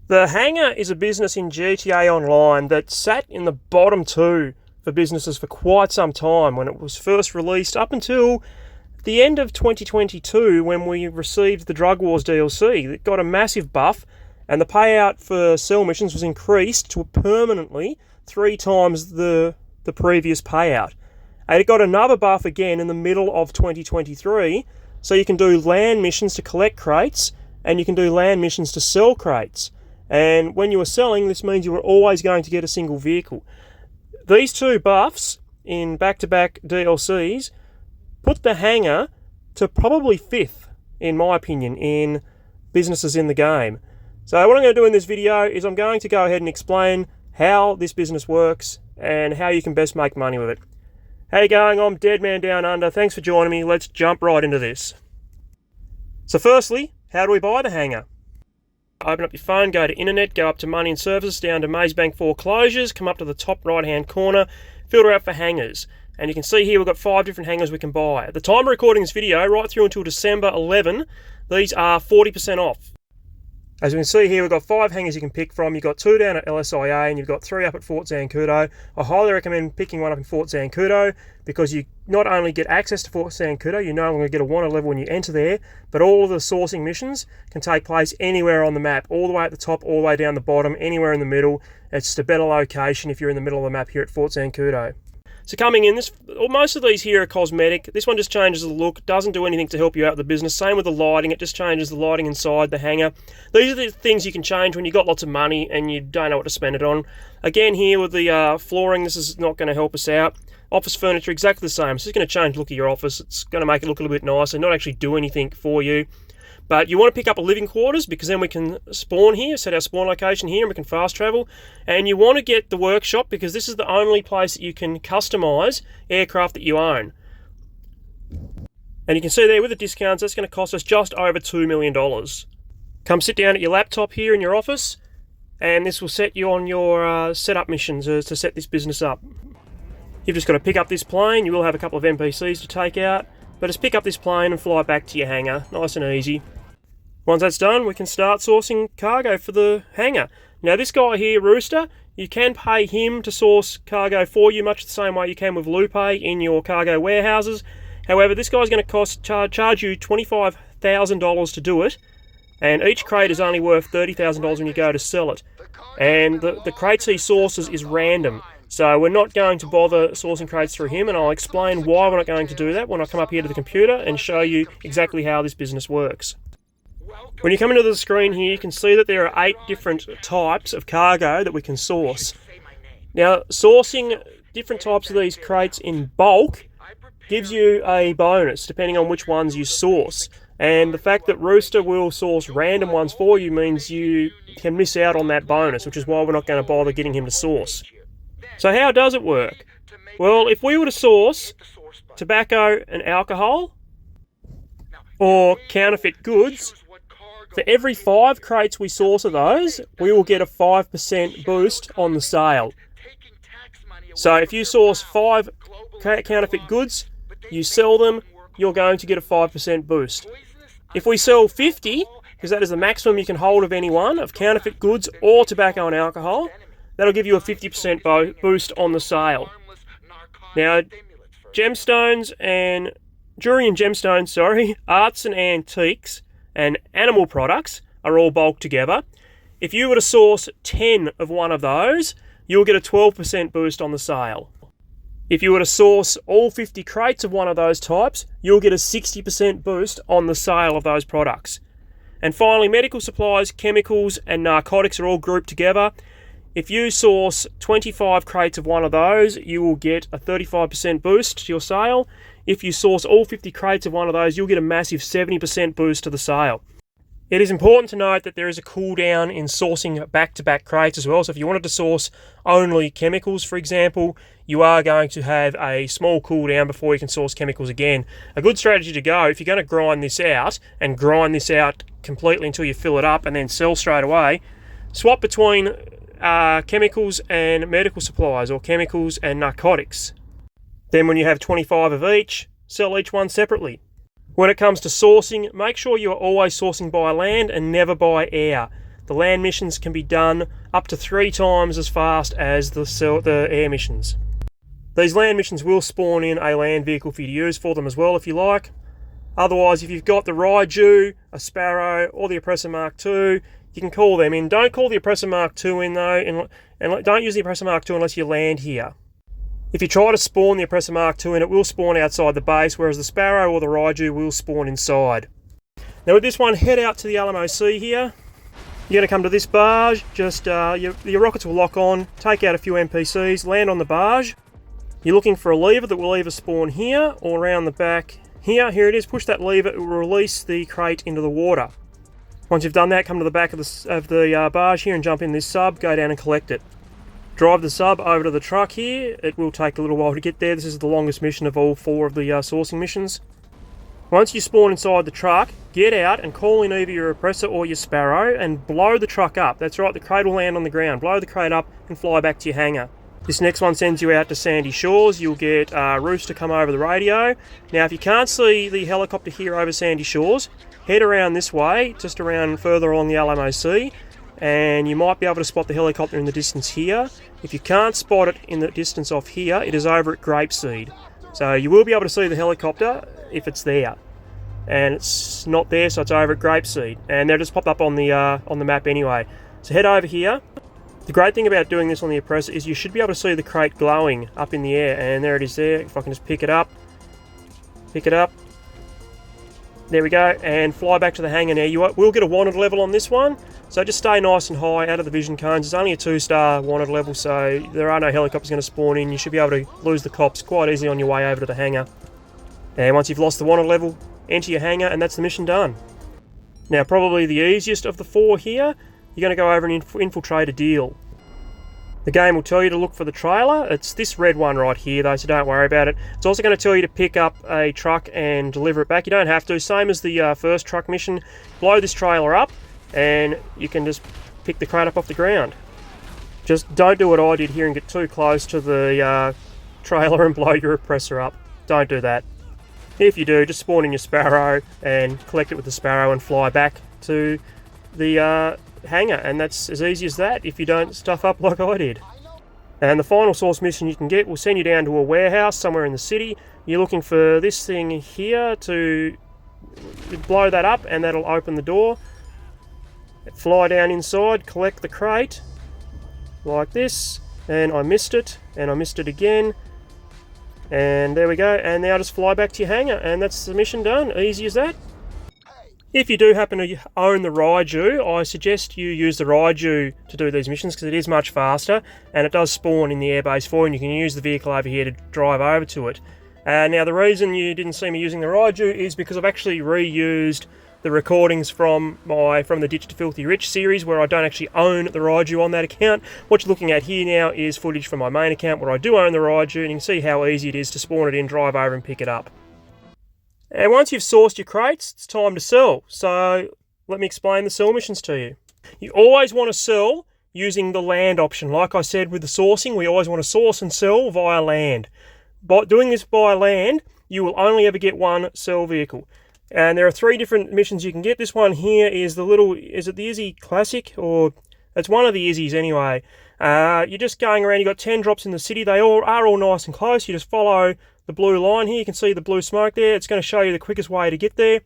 The Hangar is a business in GTA Online that sat in the bottom two for businesses for quite some time when it was first released, up until the end of 2022 when we received the Drug Wars DLC. It got a massive buff, and the payout for sell missions was increased to permanently 3 times the previous payout. And it got another buff again in the middle of 2023, so you can do land missions to collect crates, and you can do land missions to sell crates. And when you were selling, this means you were always going to get a single vehicle. These two buffs in back-to-back DLCs put the Hangar to probably 5th, in my opinion, in businesses in the game. So what I'm going to do in this video is I'm going to go ahead and explain how this business works and how you can best make money with it. How you going? I'm Dead Man Down Under. Thanks for joining me. Let's jump right into this. So firstly, how do we buy the Hangar? Open up your phone, go to internet, go up to money and services, down to Mazebank foreclosures, come up to the top right hand corner, filter out for hangars. And you can see here we've got 5 different hangars we can buy. At the time of recording this video, right through until December 11, these are 40% off. As you can see here, we've got 5 hangars you can pick from. You've got 2 down at LSIA and you've got 3 up at Fort Zancudo. I highly recommend picking one up in Fort Zancudo because you not only get access to Fort Zancudo, you no longer get a wanted level when you enter there, but all of the sourcing missions can take place anywhere on the map, all the way at the top, all the way down the bottom, anywhere in the middle. It's just a better location if you're in the middle of the map here at Fort Zancudo. So coming in, most of these here are cosmetic. This one just changes the look, doesn't do anything to help you out with the business. Same with the lighting, it just changes the lighting inside the hangar. These are the things you can change when you've got lots of money and you don't know what to spend it on. Again here with the flooring, this is not going to help us out. Office furniture, exactly the same. It's just going to change the look of your office. It's going to make it look a little bit nicer, not actually do anything for you. But you want to pick up a living quarters because then we can spawn here, set our spawn location here, and we can fast travel. And you want to get the workshop because this is the only place that you can customize aircraft that you own. And you can see there with the discounts, that's going to cost us just over $2 million. Come sit down at your laptop here in your office, and this will set you on your setup missions to set this business up. You've just got to pick up this plane. You will have a couple of NPCs to take out, but just pick up this plane and fly back to your hangar, nice and easy. Once that's done, we can start sourcing cargo for the hangar. Now this guy here, Rooster, you can pay him to source cargo for you, much the same way you can with Lupe in your cargo warehouses. However, this guy's going to charge you $25,000 to do it, and each crate is only worth $30,000 when you go to sell it. And the crates he sources is random. So we're not going to bother sourcing crates through him, and I'll explain why we're not going to do that when I come up here to the computer and show you exactly how this business works. When you come into the screen here, you can see that there are 8 different types of cargo that we can source. Now, sourcing different types of these crates in bulk gives you a bonus depending on which ones you source. And the fact that Rooster will source random ones for you means you can miss out on that bonus, which is why we're not going to bother getting him to source. So how does it work? Well, if we were to source tobacco and alcohol or counterfeit goods, for every 5 crates we source of those, we will get a 5% boost on the sale. So if you source 5 counterfeit goods, you sell them, you're going to get a 5% boost. If we sell 50, because that is the maximum you can hold of any one, of counterfeit goods or tobacco and alcohol, that'll give you a 50% boost on the sale. Now, gemstones and jewelry and gemstones, arts and antiques and animal products are all bulked together. If you were to source 10 of one of those, you'll get a 12% boost on the sale. If you were to source all 50 crates of one of those types, you'll get a 60% boost on the sale of those products. And finally, medical supplies, chemicals and narcotics are all grouped together. If you source 25 crates of one of those, you will get a 35% boost to your sale. If you source all 50 crates of one of those, you'll get a massive 70% boost to the sale. It is important to note that there is a cooldown in sourcing back-to-back crates as well. So if you wanted to source only chemicals, for example, you are going to have a small cooldown before you can source chemicals again. A good strategy to go, if you're going to grind this out completely until you fill it up and then sell straight away, swap between chemicals and medical supplies, or chemicals and narcotics. Then when you have 25 of each, sell each one separately. When it comes to sourcing, make sure you are always sourcing by land and never by air. the land missions can be done up to 3 times as fast as the air missions. These land missions will spawn in a land vehicle for you to use for them as well if you like. Otherwise, if you've got the Raiju, a Sparrow, or the Oppressor Mark II, you can call them in. Don't call the Oppressor Mark II in though, and don't use the Oppressor Mark II unless you land here. If you try to spawn the Oppressor Mark II in, it will spawn outside the base, whereas the Sparrow or the Raiju will spawn inside. Now with this one, head out to the Alamo Sea here. You're going to come to this barge, just your rockets will lock on, take out a few NPCs, land on the barge. You're looking for a lever that will either spawn here or around the back here. Here it is, push that lever, it will release the crate into the water. Once you've done that, come to the back of the barge here and jump in this sub, go down and collect it. Drive the sub over to the truck here. It will take a little while to get there. This is the longest mission of all 4 of the sourcing missions. Once you spawn inside the truck, get out and call in either your Oppressor or your Sparrow and blow the truck up. That's right, the crate will land on the ground. Blow the crate up and fly back to your hangar. This next one sends you out to Sandy Shores. You'll get Roost to come over the radio. Now if you can't see the helicopter here over Sandy Shores, head around this way, just around further along the Alamo Sea, and you might be able to spot the helicopter in the distance here. If you can't spot it in the distance off here, it is over at Grapeseed. So you will be able to see the helicopter if it's there. And it's not there, so it's over at Grapeseed. And they'll just pop up on the map anyway. So head over here. The great thing about doing this on the Oppressor is you should be able to see the crate glowing up in the air, and there it is there. If I can just pick it up, there we go, and fly back to the hangar. Now you will get a wanted level on this one, so just stay nice and high out of the vision cones. It's only a 2-star wanted level, so there are no helicopters going to spawn in. You should be able to lose the cops quite easily on your way over to the hangar. And once you've lost the wanted level, enter your hangar, and that's the mission done. Now probably the easiest of the 4 here, you're going to go over and infiltrate a deal. The game will tell you to look for the trailer. It's this red one right here though, so don't worry about it. It's also going to tell you to pick up a truck and deliver it back. You don't have to, same as the first truck mission. Blow this trailer up and you can just pick the crate up off the ground. Just don't do what I did here and get too close to the trailer and blow your Oppressor up. Don't do that. If you do, just spawn in your Sparrow and collect it with the Sparrow and fly back to the hangar, and that's as easy as that if you don't stuff up like I did. And the final source mission you can get will send you down to a warehouse somewhere in the city. You're looking for this thing here to blow that up and that'll open the door. Fly down inside, collect the crate like this, and I missed it, and I missed it again, and there we go, and now just fly back to your hangar, and that's the mission done. Easy as that. If you do happen to own the Raiju, I suggest you use the Raiju to do these missions because it is much faster and it does spawn in the airbase for you, and you can use the vehicle over here to drive over to it. Now the reason you didn't see me using the Raiju is because I've actually reused the recordings from the Ditch to Filthy Rich series, where I don't actually own the Raiju on that account. What you're looking at here now is footage from my main account where I do own the Raiju, and you can see how easy it is to spawn it in, drive over and pick it up. And once you've sourced your crates, it's time to sell. So let me explain the sell missions to you. You always want to sell using the land option. Like I said with the sourcing, we always want to source and sell via land. By doing this via land, you will only ever get one sell vehicle. And there are 3 different missions you can get. This one here is the little, is it the Izzy Classic? Or it's one of the Izzies anyway. You're just going around, you've got 10 drops in the city. They are all nice and close. You just follow the blue line here. You can see the blue smoke there. It's going to show you the quickest way to get there.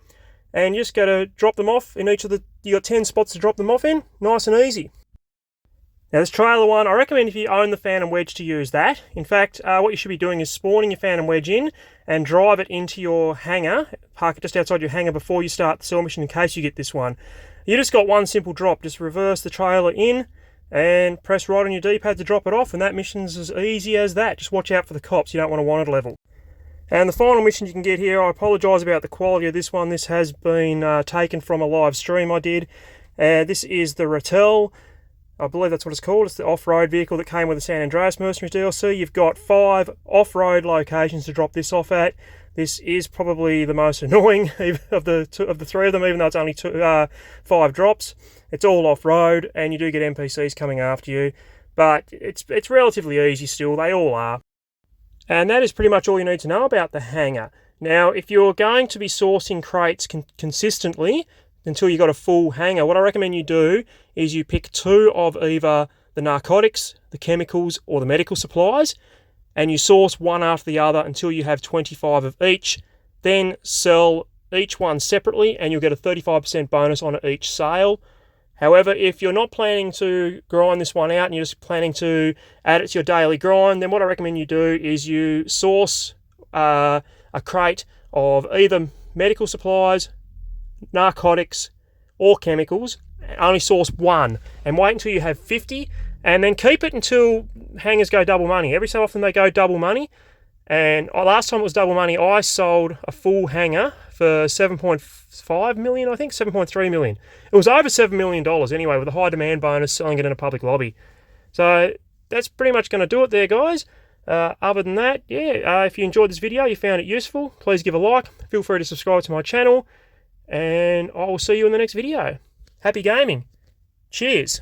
And you just got to drop them off in each of the, you got 10 spots to drop them off in. Nice and easy. Now this trailer one, I recommend if you own the Phantom Wedge to use that. In fact, what you should be doing is spawning your Phantom Wedge in and drive it into your hangar. Park it just outside your hangar before you start the sell mission in case you get this one. You just got one simple drop. Just reverse the trailer in and press right on your D-pad to drop it off, and that mission's as easy as that. Just watch out for the cops. You don't want a wanted level. And the final mission you can get here, I apologise about the quality of this one. This has been taken from a live stream I did. This is the Rattel. I believe that's what it's called. It's the off-road vehicle that came with the San Andreas Mercenaries DLC. You've got 5 off-road locations to drop this off at. This is probably the most annoying of the 3 of them, even though it's only 5 drops. It's all off-road, and you do get NPCs coming after you. But it's relatively easy still. They all are. And that is pretty much all you need to know about the hangar. Now, if you're going to be sourcing crates consistently, until you got a full hanger, what I recommend you do is you pick 2 of either the narcotics, the chemicals, or the medical supplies, and you source one after the other until you have 25 of each. Then sell each one separately and you'll get a 35% bonus on each sale. However, if you're not planning to grind this one out and you're just planning to add it to your daily grind, then what I recommend you do is you source a crate of either medical supplies, narcotics, or chemicals. Only source one and wait until you have 50, and then keep it until hangers go double money. Every so often they go double money, and last time it was double money, I sold a full hanger for 7.5 million, I think, 7.3 million. It was over $7 million anyway, with a high demand bonus, selling it in a public lobby. So that's pretty much going to do it there, guys. Other than that, yeah, if you enjoyed this video, you found it useful, please give a like. Feel free to subscribe to my channel, and I will see you in the next video. Happy gaming. Cheers.